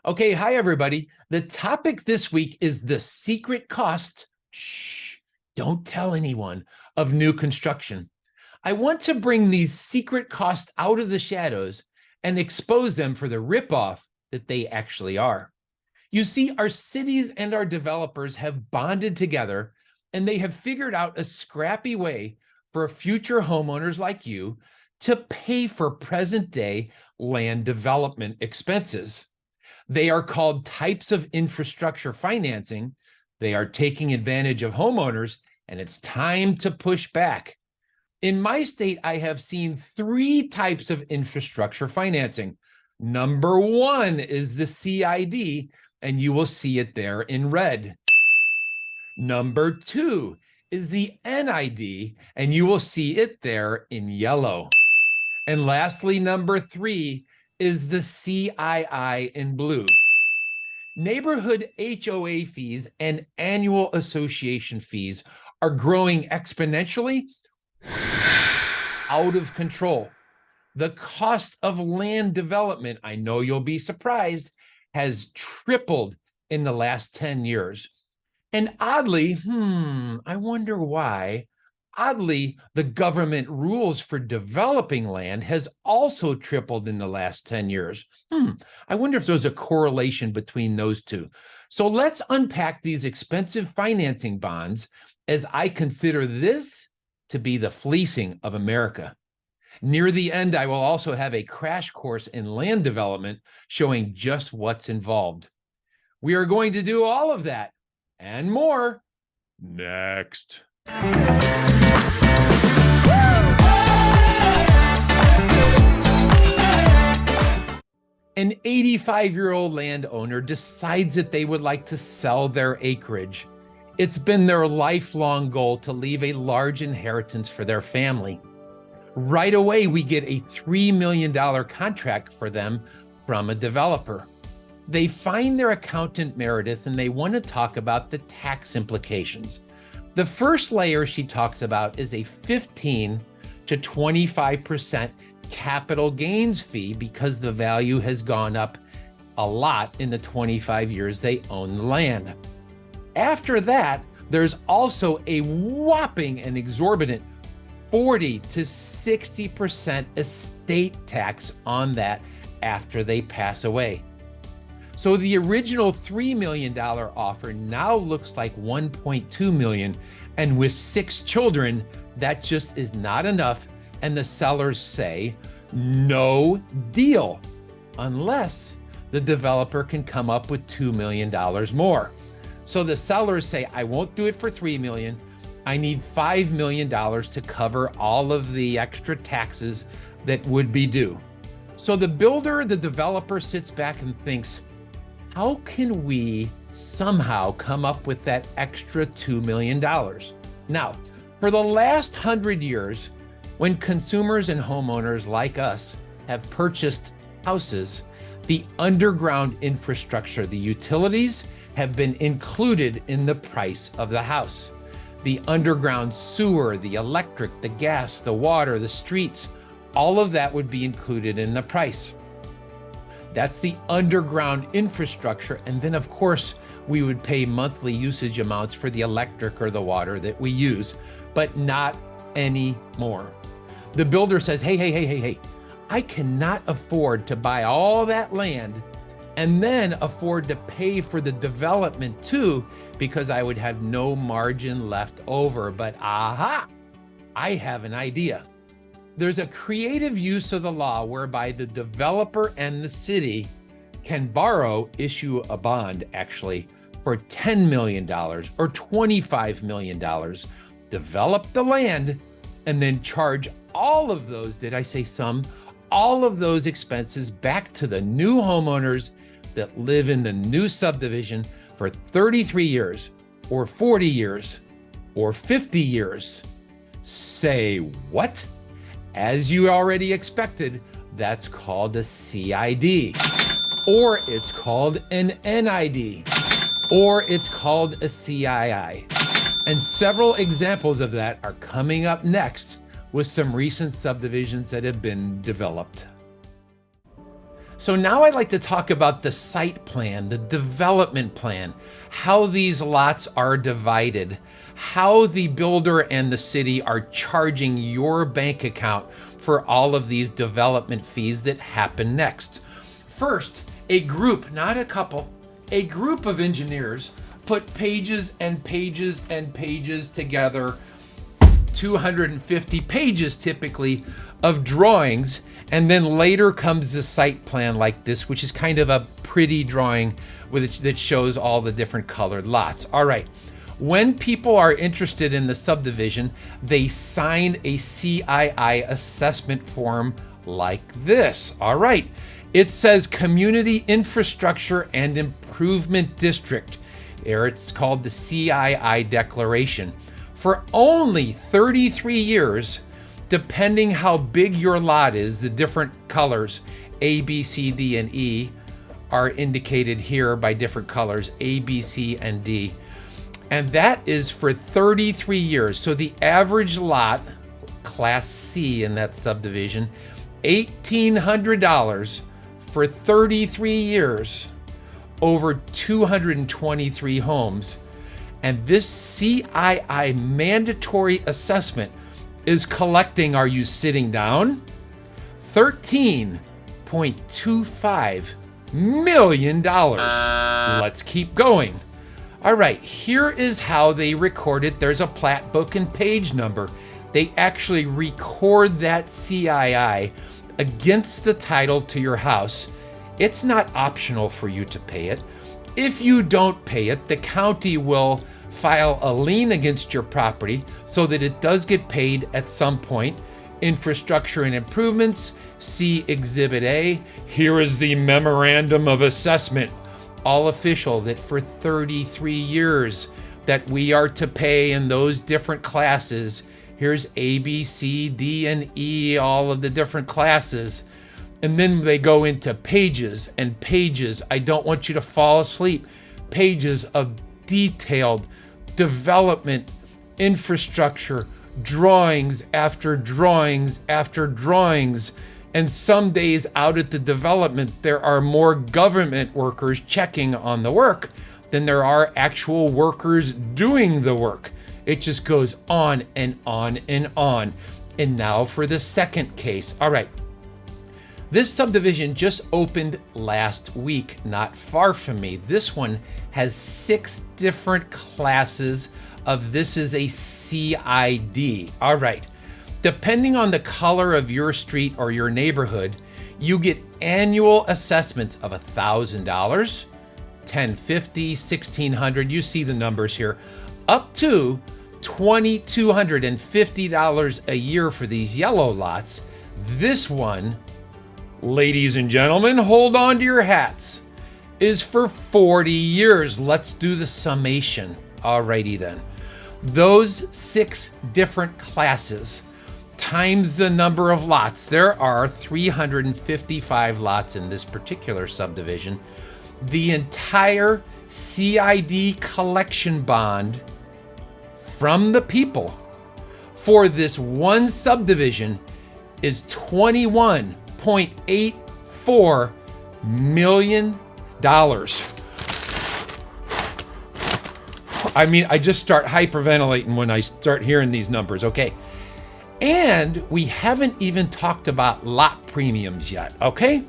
Okay, hi everybody. The topic this week is the secret cost, shh, don't tell anyone, of new construction. I want to bring these secret costs out of the shadows and expose them for the ripoff that they actually are. You see, our cities and our developers have bonded together and they have figured out a scrappy way for future homeowners like you to pay for present day land development expenses. They are called types of infrastructure financing. They are taking advantage of homeowners, and it's time to push back. In my state, I have seen three types of infrastructure financing. Number one is the CID, and you will see it there in red. Number two is the NID, and you will see it there in yellow. And lastly, number three is the CII in blue. Neighborhood HOA fees and annual association fees are growing exponentially out of control. The cost of land development, I know you'll be surprised, has tripled in the last 10 years. And oddly, I wonder why. Oddly, the government rules for developing land has also tripled in the last 10 years. I wonder if there's a correlation between those two. So let's unpack these expensive financing bonds, as I consider this to be the fleecing of America. Near the end, I will also have a crash course in land development showing just what's involved. We are going to do all of that and more next. An 85-year-old landowner decides that they would like to sell their acreage. It's been their lifelong goal to leave a large inheritance for their family. Right away, we get a $3 million contract for them from a developer. They find their accountant, Meredith, and they want to talk about the tax implications. The first layer she talks about is a 15 to 25% capital gains fee because the value has gone up a lot in the 25 years they own the land. After that, there's also a whopping and exorbitant 40 to 60% estate tax on that after they pass away. So the original $3 million offer now looks like $1.2 million. And with 6 children, that just is not enough. And the sellers say, no deal, unless the developer can come up with $2 million more. So the sellers say, I won't do it for $3 million. I need $5 million to cover all of the extra taxes that would be due. So the builder, the developer sits back and thinks, how can we somehow come up with that extra $2 million? Now, for the last 100 years, when consumers and homeowners like us have purchased houses, the underground infrastructure, the utilities, have been included in the price of the house. The underground sewer, the electric, the gas, the water, the streets, all of that would be included in the price. That's the underground infrastructure. And then, of course, we would pay monthly usage amounts for the electric or the water that we use, but not anymore. The builder says, hey, I cannot afford to buy all that land and then afford to pay for the development too, because I would have no margin left over. But aha, I have an idea. There's a creative use of the law whereby the developer and the city can issue a bond actually for $10 million or $25 million, develop the land, and then charge all of those, did I say some? All of those expenses back to the new homeowners that live in the new subdivision for 33 years or 40 years or 50 years. Say what? As you already expected, that's called a CID, or it's called an NID, or it's called a CII. And several examples of that are coming up next with some recent subdivisions that have been developed. So now I'd like to talk about the site plan, the development plan, how these lots are divided, how the builder and the city are charging your bank account for all of these development fees that happen next. First, a group, not a couple, a group of engineers put pages and pages and pages together, 250 pages typically of drawings, and then later comes the site plan like this, which is kind of a pretty drawing that shows all the different colored lots. All right, when people are interested in the subdivision, they sign a CII assessment form like this. All right, it says Community Infrastructure and Improvement District. There it's called the CII Declaration. For only 33 years, depending how big your lot is, the different colors, A, B, C, D, and E, are indicated here by different colors, A, B, C, and D. And that is for 33 years. So the average lot, Class C in that subdivision, $1,800 for 33 years, over 223 homes. And this CII mandatory assessment is collecting, are you sitting down? $13.25 million. Let's keep going. All right, here is how they record it. There's a plat book and page number. They actually record that CII against the title to your house. It's not optional for you to pay it. If you don't pay it, the county will file a lien against your property so that it does get paid at some point. Infrastructure and improvements, see Exhibit A. Here is the memorandum of assessment, all official, that for 33 years that we are to pay in those different classes. Here's A, B, C, D, and E, all of the different classes. And then they go into pages and pages. I don't want you to fall asleep. Pages of detailed development, infrastructure, drawings after drawings after drawings. And some days out at the development, there are more government workers checking on the work than there are actual workers doing the work. It just goes on and on and on. And now for the second case. All right. This subdivision just opened last week, not far from me. This one has 6 different classes of this is a CID. All right. Depending on the color of your street or your neighborhood, you get annual assessments of $1,000, $1,050, $1,600. You see the numbers here, up to $2,250 a year for these yellow lots. This one, ladies and gentlemen, hold on to your hats, is for 40 years. Let's do the summation. Alrighty then. Those 6 different classes times the number of lots. There are 355 lots in this particular subdivision. The entire CID collection bond from the people for this one subdivision is $21.84 million. I mean, I just start hyperventilating when I start hearing these numbers. Okay. And we haven't even talked about lot premiums yet. Okay.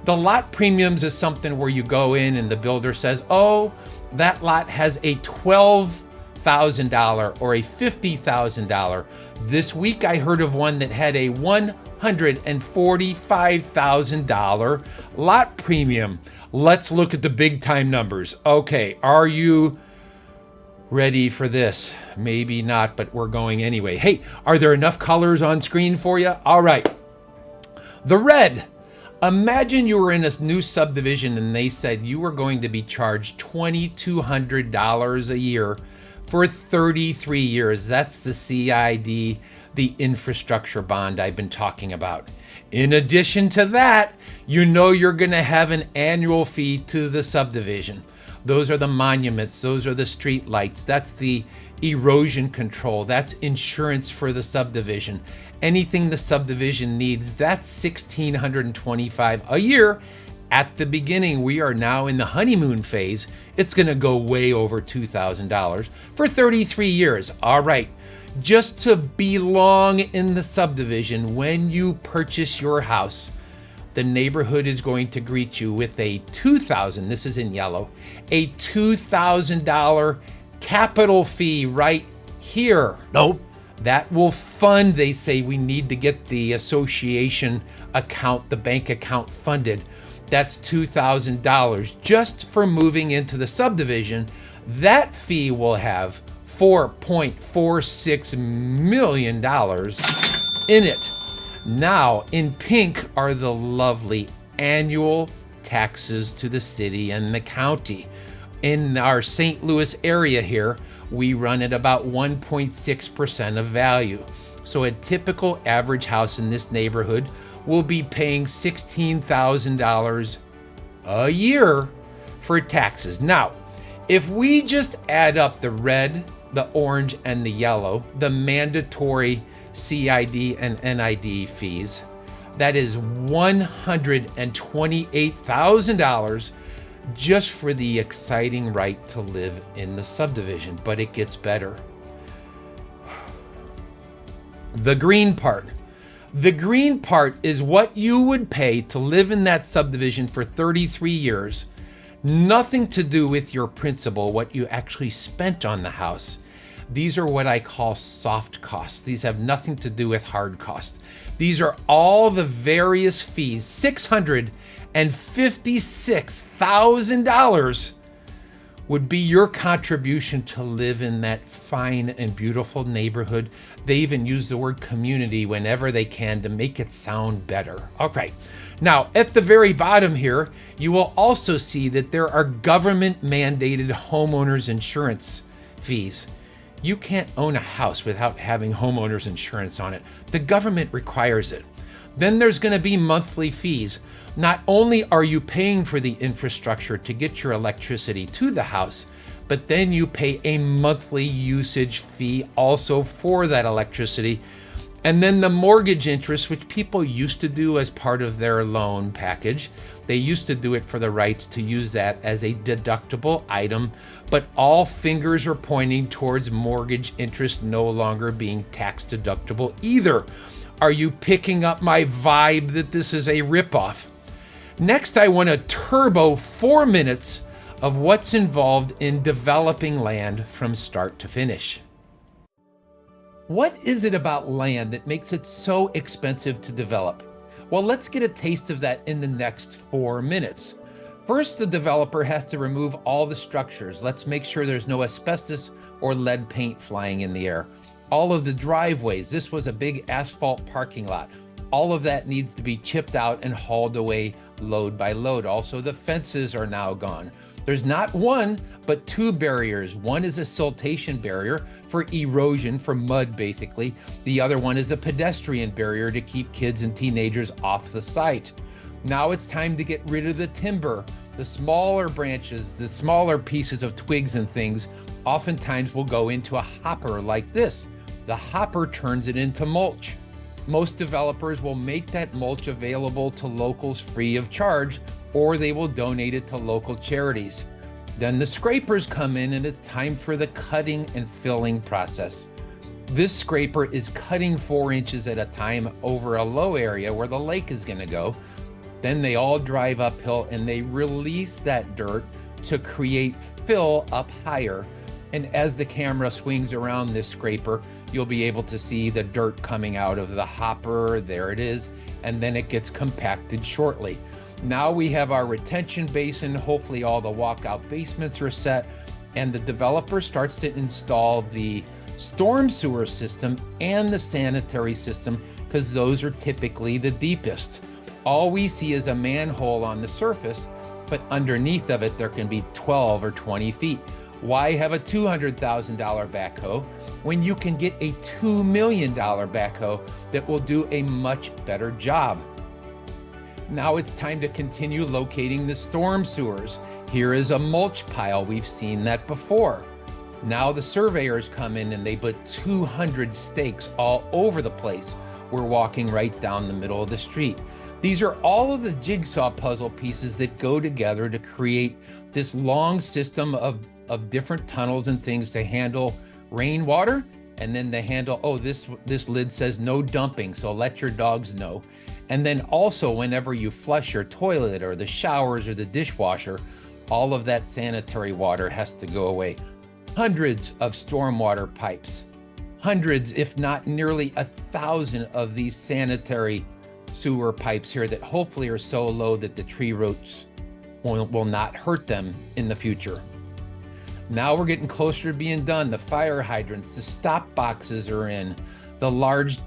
The lot premiums is something where you go in and the builder says, oh, that lot has a $12,000 or a $50,000. This week I heard of one that had a $145,000 lot premium. Let's look at the big time numbers. Okay, are you ready for this? Maybe not, but we're going anyway. Hey, are there enough colors on screen for you? All right. The red. Imagine you were in a new subdivision and they said you were going to be charged $2,200 a year for 33 years. That's the CID, the infrastructure bond I've been talking about. In addition to that, you know you're going to have an annual fee to the subdivision. Those are the monuments. Those are the street lights. That's the erosion control. That's insurance for the subdivision. Anything the subdivision needs, that's $1,625 a year At the beginning, we are now in the honeymoon phase. It's going to go way over $2,000 for 33 years. All right. Just to belong in the subdivision, when you purchase your house, the neighborhood is going to greet you with a $2,000, this is in yellow, a $2,000 capital fee right here. Nope. That will fund, they say we need to get the association account, the bank account funded. That's $2,000 just for moving into the subdivision. That fee will have $4.46 million in it. Now, in pink are the lovely annual taxes to the city and the county. In our St. Louis area here, we run at about 1.6% of value. So a typical average house in this neighborhood will be paying $16,000 a year for taxes. Now, if we just add up the red, the orange, and the yellow, the mandatory CID and NID fees, that is $128,000 just for the exciting right to live in the subdivision. But it gets better. The green part. The green part is what you would pay to live in that subdivision for 33 years. Nothing to do with your principal, what you actually spent on the house. These are what I call soft costs. These have nothing to do with hard costs. These are all the various fees. $656,000 would be your contribution to live in that fine and beautiful neighborhood. They even use the word community whenever they can to make it sound better. Okay. Now, at the very bottom here, you will also see that there are government-mandated homeowners insurance fees. You can't own a house without having homeowners insurance on it. The government requires it. Then there's going to be monthly fees. Not only are you paying for the infrastructure to get your electricity to the house, but then you pay a monthly usage fee also for that electricity. And then the mortgage interest, which people used to do as part of their loan package. They used to do it for the rights to use that as a deductible item, but all fingers are pointing towards mortgage interest no longer being tax deductible either. Are you picking up my vibe that this is a ripoff? Next, I want to turbo 4 minutes of what's involved in developing land from start to finish. What is it about land that makes it so expensive to develop? Well, let's get a taste of that in the next 4 minutes. First, the developer has to remove all the structures. Let's make sure there's no asbestos or lead paint flying in the air. All of the driveways, this was a big asphalt parking lot. All of that needs to be chipped out and hauled away load by load. Also, the fences are now gone. There's not one, but two barriers. One is a siltation barrier for erosion, for mud basically. The other one is a pedestrian barrier to keep kids and teenagers off the site. Now it's time to get rid of the timber. The smaller branches, the smaller pieces of twigs and things, oftentimes will go into a hopper like this. The hopper turns it into mulch. Most developers will make that mulch available to locals free of charge, or they will donate it to local charities. Then the scrapers come in and it's time for the cutting and filling process. This scraper is cutting 4 inches at a time over a low area where the lake is going to go. Then they all drive uphill and they release that dirt to create fill up higher. And as the camera swings around this scraper, you'll be able to see the dirt coming out of the hopper. There it is. And then it gets compacted shortly. Now we have our retention basin. Hopefully all the walkout basements are set, and the developer starts to install the storm sewer system and the sanitary system, because those are typically the deepest. All we see is a manhole on the surface, but underneath of it there can be 12 or 20 feet. Why have a $200,000 backhoe when you can get a $2 million backhoe that will do a much better job? Now it's time to continue locating the storm sewers. Here is a mulch pile. We've seen that before. Now the surveyors come in and they put 200 stakes all over the place. We're walking right down the middle of the street. These are all of the jigsaw puzzle pieces that go together to create this long system of different tunnels and things to handle rainwater. And then they handle, oh, this lid says no dumping, so let your dogs know. And then also whenever you flush your toilet or the showers or the dishwasher, all of that sanitary water has to go away. Hundreds of stormwater pipes, hundreds, if not nearly 1,000 of these sanitary sewer pipes here that hopefully are so low that the tree roots will not hurt them in the future. Now we're getting closer to being done. The fire hydrants, the stop boxes are in, the large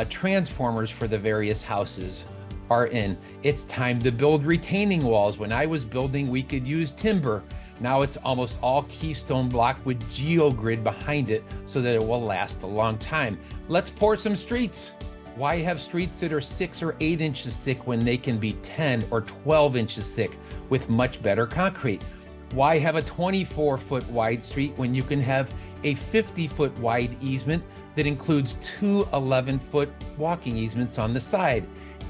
transformers for the various houses are in. It's time to build retaining walls. When I was building, we could use timber. Now it's almost all keystone block with geogrid behind it so that it will last a long time. Let's pour some streets. Why have streets that are 6 or 8 inches thick when they can be 10 or 12 inches thick with much better concrete? Why have a 24-foot wide street when you can have a 50-foot wide easement that includes 2 11-foot walking easements on the side?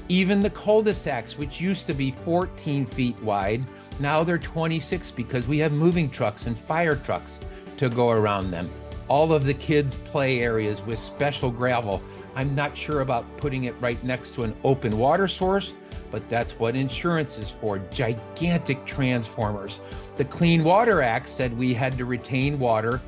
Even the cul-de-sacs, which used to be 14 feet wide, now they're 26 because we have moving trucks and fire trucks to go around them. All of the kids' play areas with special gravel. I'm not sure about putting it right next to an open water source, but that's what insurance is for, gigantic transformers. The Clean Water Act said we had to retain water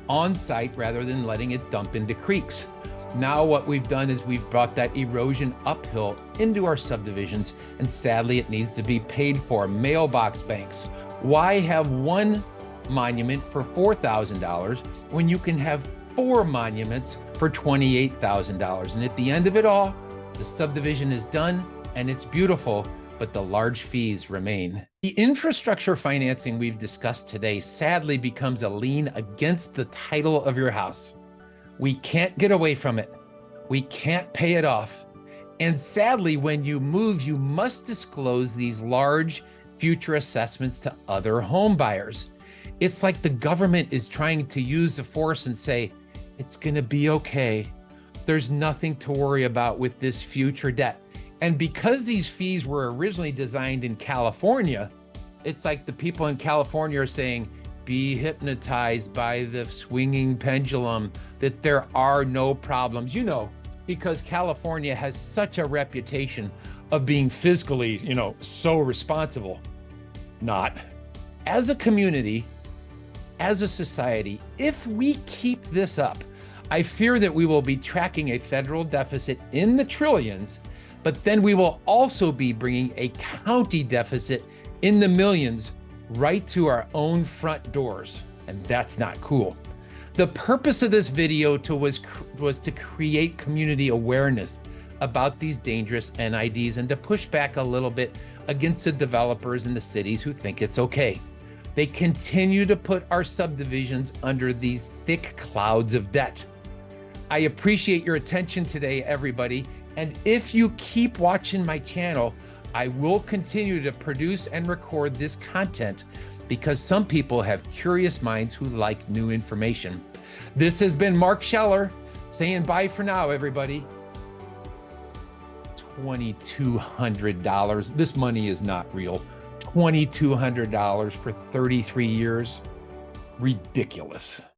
on site rather than letting it dump into creeks. Now what we've done is we've brought that erosion uphill into our subdivisions, and sadly it needs to be paid for. Mailbox banks. Why have one monument for $4,000 when you can have 4 monuments for $28,000? And at the end of it all, the subdivision is done and it's beautiful, but the large fees remain. The infrastructure financing we've discussed today sadly becomes a lien against the title of your house. We can't get away from it. We can't pay it off. And sadly, when you move, you must disclose these large future assessments to other home buyers. It's like the government is trying to use the force and say, it's gonna be okay. There's nothing to worry about with this future debt. And because these fees were originally designed in California, it's like the people in California are saying, be hypnotized by the swinging pendulum, that there are no problems, because California has such a reputation of being fiscally, so responsible. Not. As a community, as a society, if we keep this up, I fear that we will be tracking a federal deficit in the trillions, but then we will also be bringing a county deficit in the millions right to our own front doors, and that's not cool. The purpose of this video was to create community awareness about these dangerous NIDs and to push back a little bit against the developers in the cities who think it's okay. They continue to put our subdivisions under these thick clouds of debt. I appreciate your attention today, everybody. And if you keep watching my channel, I will continue to produce and record this content because some people have curious minds who like new information. This has been Mark Scheller saying bye for now, everybody. $2,200. This money is not real. $2,200 for 33 years. Ridiculous.